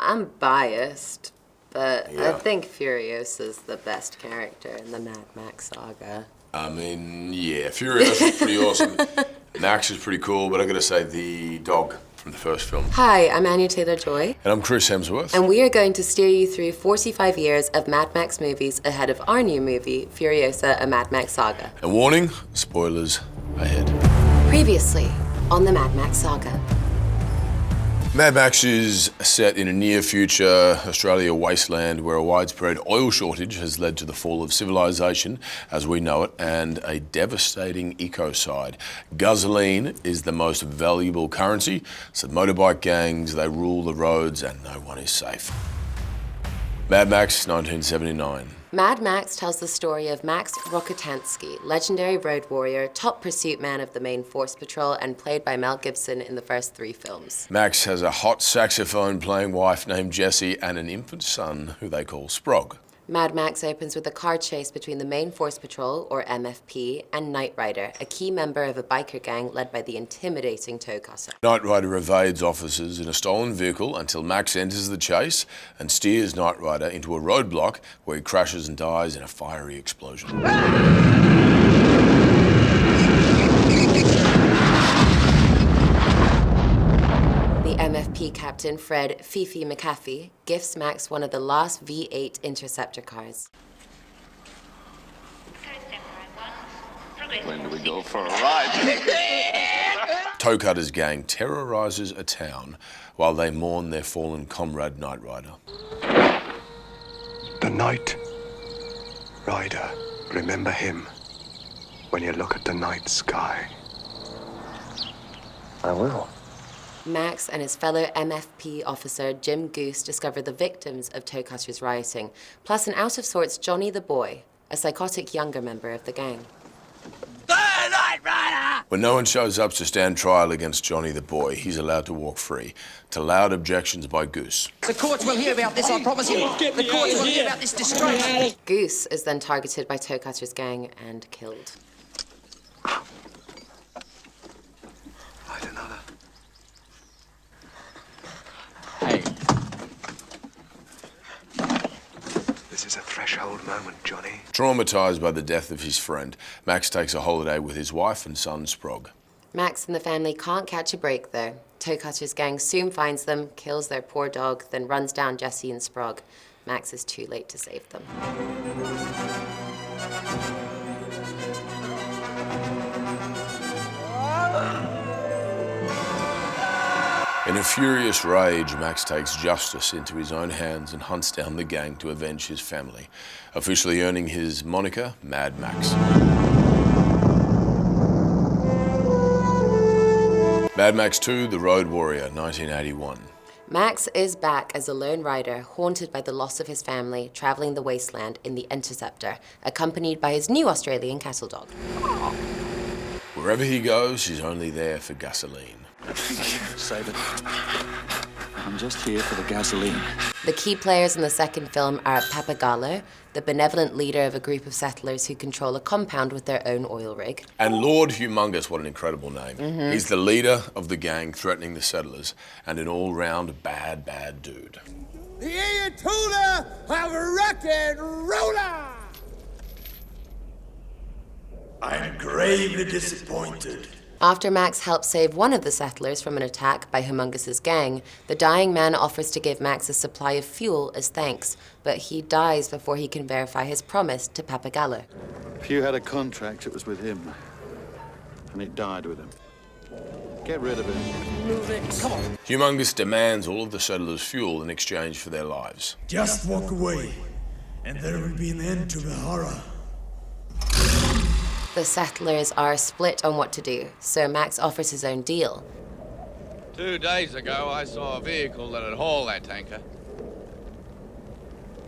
I'm biased, but Yeah. I think Furiosa's the best character in the Mad Max Saga. I mean, yeah, Furiosa's pretty awesome. Max is pretty cool, but I gotta say, the dog from the first film. Hi, I'm Anya Taylor-Joy. And I'm Chris Hemsworth. And we are going to steer you through 45 years of Mad Max movies ahead of our new movie, Furiosa, a Mad Max Saga. And warning, spoilers ahead. Previously on the Mad Max Saga. Mad Max is set in a near-future Australia wasteland where a widespread oil shortage has led to the fall of civilization as we know it and a devastating ecocide. Gasoline is the most valuable currency, so motorbike gangs, they rule the roads and no one is safe. Mad Max 1979. Mad Max tells the story of Max Rokitansky, legendary road warrior, top pursuit man of the Main Force Patrol, and played by Mel Gibson in the first 3 films. Max has a hot saxophone-playing wife named Jessie and an infant son who they call Sprog. Mad Max opens with a car chase between the Main Force Patrol, or MFP, and Knight Rider, a key member of a biker gang led by the intimidating Toe Cutter. Knight Rider evades officers in a stolen vehicle until Max enters the chase and steers Knight Rider into a roadblock where he crashes and dies in a fiery explosion. MFP captain Fred Fifi McAfee gifts Max one of the last V8 Interceptor cars. When do we go for a ride? Toe Cutter's gang terrorizes a town while they mourn their fallen comrade Knight Rider. The Knight Rider. Remember him when you look at the night sky. I will. Max and his fellow MFP officer Jim Goose discover the victims of Toe Cutter's rioting, plus an out-of-sorts Johnny the Boy, a psychotic younger member of the gang. When no one shows up to stand trial against Johnny the Boy, he's allowed to walk free, to loud objections by Goose. The courts will hear about this, I promise you. The courts will hear about this disgrace. Goose is then targeted by Toe Cutter's gang and killed. Light another. Hey. This is a threshold moment, Johnny. Traumatized by the death of his friend, Max takes a holiday with his wife and son Sprog. Max and the family can't catch a break, though. Toe Cutter's gang soon finds them, kills their poor dog, then runs down Jessie and Sprog. Max is too late to save them. In a furious rage, Max takes justice into his own hands and hunts down the gang to avenge his family, officially earning his moniker, Mad Max. Mad Max 2, The Road Warrior, 1981. Max is back as a lone rider, haunted by the loss of his family, traveling the wasteland in the Interceptor, accompanied by his new Australian cattle dog. Wherever he goes, he's only there for gasoline. Save it. I'm just here for the gasoline. The key players in the second film are Pappagallo, the benevolent leader of a group of settlers who control a compound with their own oil rig. And Lord Humongous, what an incredible name. He's the leader of the gang threatening the settlers and an all-round bad, bad dude. The Ayatollah have a rock and roller! I'm gravely disappointed. After Max helps save one of the settlers from an attack by Humongous's gang, the dying man offers to give Max a supply of fuel as thanks, but he dies before he can verify his promise to Pappagallo. If you had a contract, it was with him, and it died with him. Get rid of it. Move it. Come on. Humongous demands all of the settlers' fuel in exchange for their lives. Just walk away, and there will be an end to the horror. The settlers are split on what to do, so Max offers his own deal. 2 days ago, I saw a vehicle that'd haul that tanker.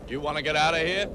You want to get out of here?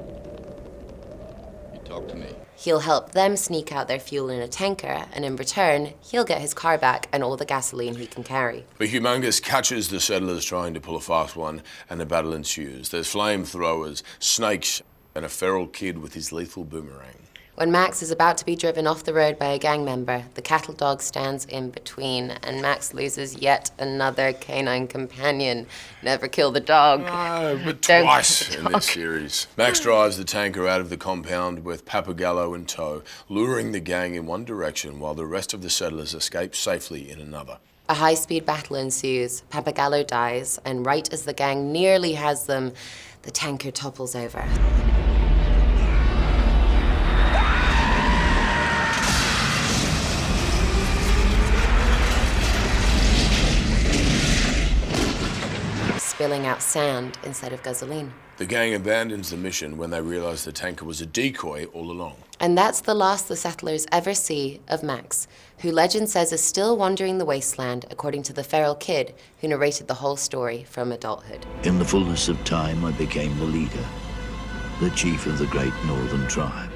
You talk to me. He'll help them sneak out their fuel in a tanker, and in return, he'll get his car back and all the gasoline he can carry. But Humongous catches the settlers trying to pull a fast one, and a battle ensues. There's flamethrowers, snakes, and a feral kid with his lethal boomerang. When Max is about to be driven off the road by a gang member, the cattle dog stands in between, and Max loses yet another canine companion. Never kill the dog. No, but Don't twice kill in the this dog. series. Max drives the tanker out of the compound with Papagallo in tow, luring the gang in one direction while the rest of the settlers escape safely in another. A high-speed battle ensues. Papagallo dies, and right as the gang nearly has them, the tanker topples over. Spilling out sand instead of gasoline. The gang abandons the mission when they realize the tanker was a decoy all along. And that's the last the settlers ever see of Max, who legend says is still wandering the wasteland, according to the feral kid who narrated the whole story from adulthood. In the fullness of time, I became the leader, the chief of the great northern tribe.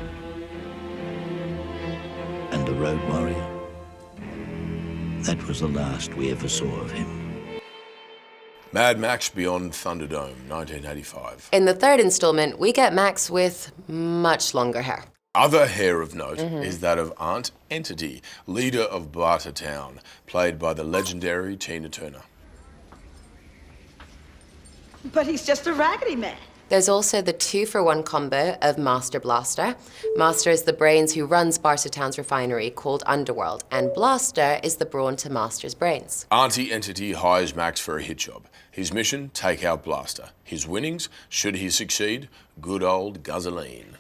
And a road warrior. That was the last we ever saw of him. Mad Max Beyond Thunderdome, 1985. In the third installment, we get Max with much longer hair. Other hair of note is that of Aunt Entity, leader of Bartertown, played by the legendary Tina Turner. But he's just a raggedy man. There's also the 2-for-1 combo of Master Blaster. Master is the brains who runs Bartertown's refinery called Underworld, and Blaster is the brawn to Master's brains. Auntie Entity hires Max for a hit job. His mission, take out Blaster. His winnings, should he succeed, good old gasoline.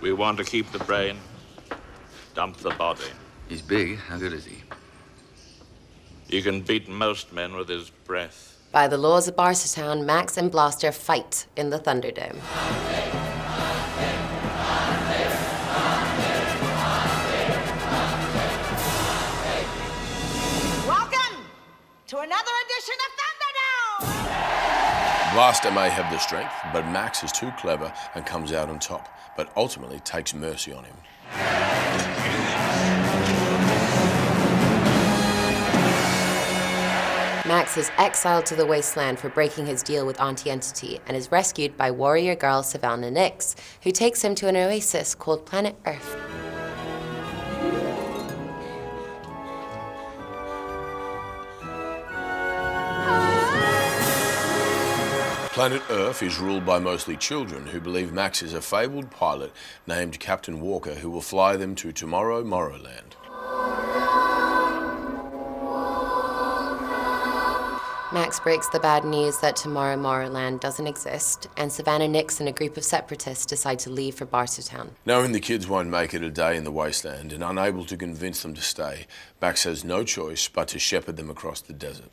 We want to keep the brain, dump the body. He's big. How good is he? You can beat most men with his breath. By the laws of Bartertown, Max and Blaster fight in the Thunderdome. Welcome to another edition of Thunderdome! Blaster may have the strength, but Max is too clever and comes out on top, but ultimately takes mercy on him. Max is exiled to the wasteland for breaking his deal with Auntie Entity and is rescued by warrior girl Savannah Nix, who takes him to an oasis called Planet Earth. Planet Earth is ruled by mostly children who believe Max is a fabled pilot named Captain Walker who will fly them to Tomorrow Morrowland. Max breaks the bad news that Tomorrow Morrowland doesn't exist, and Savannah Nix and a group of separatists decide to leave for Bartertown. Knowing the kids won't make it a day in the wasteland and unable to convince them to stay, Max has no choice but to shepherd them across the desert.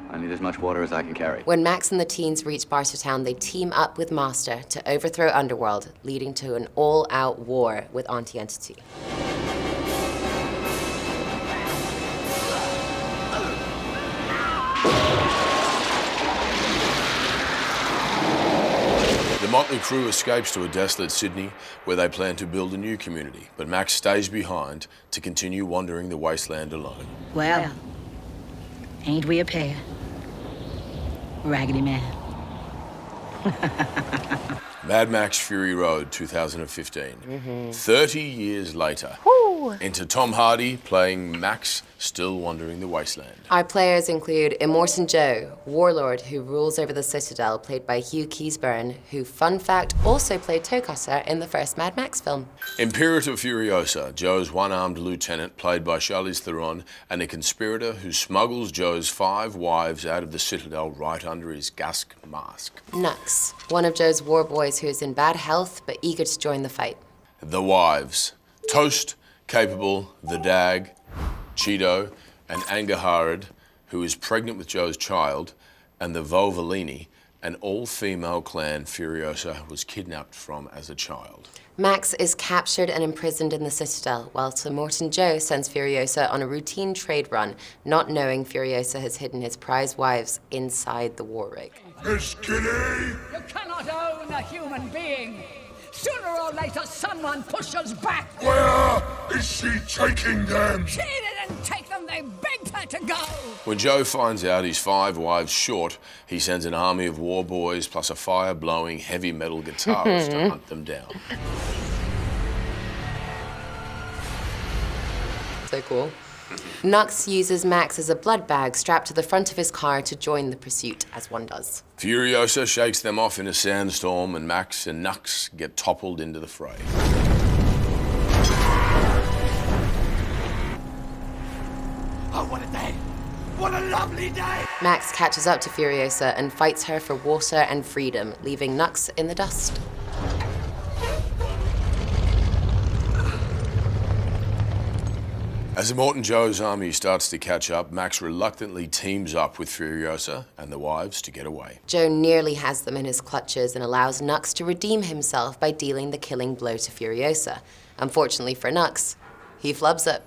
I need as much water as I can carry. When Max and the teens reach Bartertown, they team up with Master to overthrow Underworld, leading to an all-out war with Auntie Entity. The motley crew escapes to a desolate Sydney where they plan to build a new community, but Max stays behind to continue wandering the wasteland alone. Well, ain't we a pair? Raggedy Man. Mad Max Fury Road, 2015. 30 years later, enter Tom Hardy playing Max, still wandering the wasteland. Our players include Immortan Joe, warlord who rules over the Citadel, played by Hugh Keays-Byrne, who, fun fact, also played Toe Cutter in the first Mad Max film. Imperator Furiosa, Joe's one-armed lieutenant, played by Charlize Theron, and a conspirator who smuggles Joe's 5 wives out of the Citadel right under his gas mask. Nux, one of Joe's war boys who is in bad health but eager to join the fight. The wives, Toast, Capable, The Dag, Cheeto, and Angaharad, who is pregnant with Joe's child, and the Volvolini, an all-female clan Furiosa was kidnapped from as a child. Max is captured and imprisoned in the Citadel, whilst Immortan Joe sends Furiosa on a routine trade run, not knowing Furiosa has hidden his prize wives inside the war rig. Miss Kitty! You cannot own a human being. Sooner or later, someone pushes back. Where is she taking them? She didn't take them. they begged her to go. When Joe finds out he's 5 wives short, he sends an army of war boys plus a fire-blowing heavy metal guitarist to hunt them down. So cool. Nux uses Max as a blood bag strapped to the front of his car to join the pursuit, as one does. Furiosa shakes them off in a sandstorm, and Max and Nux get toppled into the fray. Oh, what a day! What a lovely day! Max catches up to Furiosa and fights her for water and freedom, leaving Nux in the dust. As Immortan Joe's army starts to catch up, Max reluctantly teams up with Furiosa and the wives to get away. Joe nearly has them in his clutches and allows Nux to redeem himself by dealing the killing blow to Furiosa. Unfortunately for Nux, he flubs it.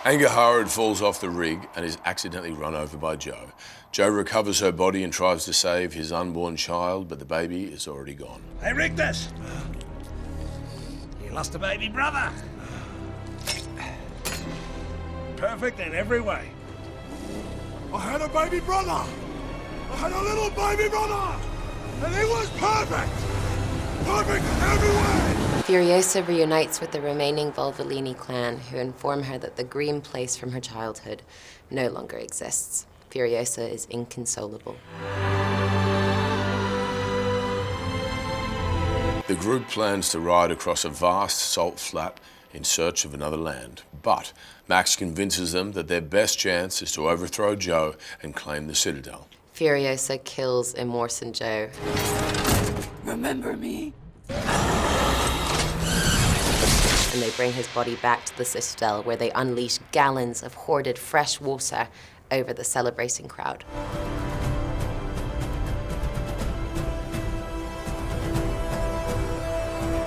Angahara falls off the rig and is accidentally run over by Joe. Joe recovers her body and tries to save his unborn child, but the baby is already gone. Hey, Rictus! You lost a baby brother. Perfect in every way. I had a baby brother. I had a little baby brother. And he was perfect. Perfect in every way. Furiosa reunites with the remaining Volvolini clan, who inform her that the green place from her childhood no longer exists. Furiosa is inconsolable. The group plans to ride across a vast salt flat in search of another land, but Max convinces them that their best chance is to overthrow Joe and claim the Citadel. Furiosa kills Immortan Joe. Remember me? And they bring his body back to the Citadel, where they unleash gallons of hoarded fresh water over the celebrating crowd.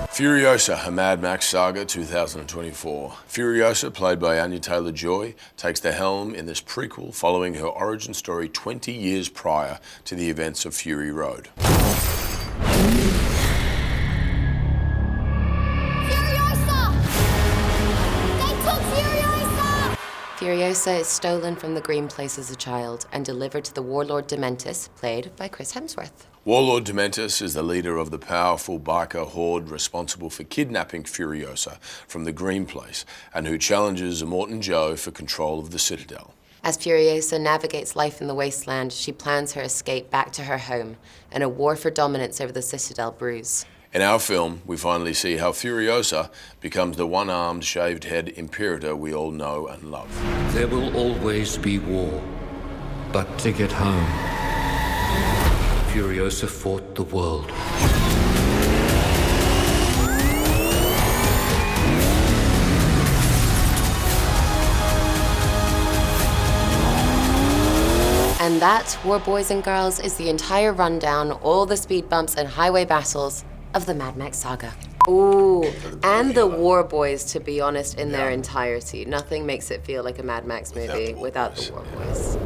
Furiosa, a Mad Max Saga 2024. Furiosa, played by Anya Taylor-Joy, takes the helm in this prequel following her origin story 20 years prior to the events of Fury Road. Furiosa is stolen from the Green Place as a child and delivered to the Warlord Dementus, played by Chris Hemsworth. Warlord Dementus is the leader of the powerful biker horde responsible for kidnapping Furiosa from the Green Place and who challenges Immortan Joe for control of the Citadel. As Furiosa navigates life in the wasteland, she plans her escape back to her home, and a war for dominance over the Citadel brews. In our film, we finally see how Furiosa becomes the one-armed, shaved-head Imperator we all know and love. There will always be war, but to get home, Furiosa fought the world. And that, war boys and girls, is the entire rundown, all the speed bumps and highway battles of the Mad Max Saga. Ooh, and the war boys, to be honest, in their entirety. Nothing makes it feel like a Mad Max movie without the war boys.